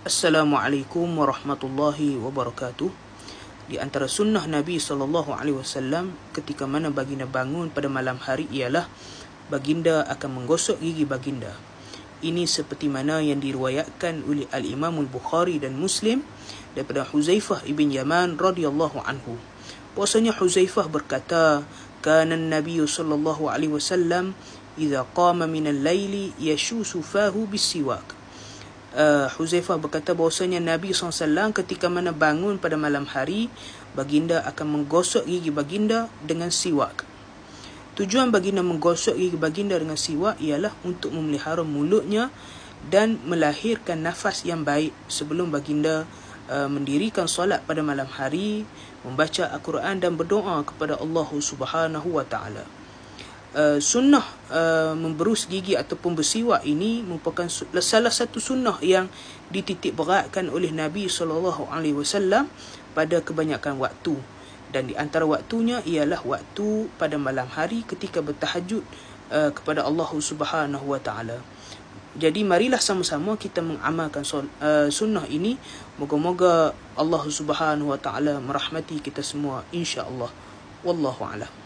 Assalamualaikum warahmatullahi wabarakatuh. Di antara sunnah Nabi SAW ketika mana baginda bangun pada malam hari ialah baginda akan menggosok gigi baginda. Ini seperti mana yang diriwayatkan oleh Al-Imam Al-Bukhari dan Muslim daripada Huzaifah ibn Yaman radhiyallahu anhu. Bahwasanya Huzaifah berkata, "Kana an-nabiy sallallahu alaihi wasallam idza qama min al-laili yashusu fahu bis-siwak." Huzaifah berkata bahawasanya Nabi SAW ketika mana bangun pada malam hari, baginda akan menggosok gigi baginda dengan siwak. Tujuan baginda menggosok gigi baginda dengan siwak ialah untuk memelihara mulutnya dan melahirkan nafas yang baik sebelum baginda mendirikan solat pada malam hari, membaca Al-Quran dan berdoa kepada Allah Subhanahu wa taala. Sunnah memberus gigi ataupun bersiwak ini merupakan salah satu sunnah yang dititik beratkan oleh Nabi SAW pada kebanyakan waktu, dan di antara waktunya ialah waktu pada malam hari ketika bertahajud kepada Allah Subhanahu wa taala. Jadi marilah sama-sama kita mengamalkan sunnah ini. Moga-moga Allah Subhanahu wa taala merahmati kita semua, insya-Allah. Wallahu a'lam.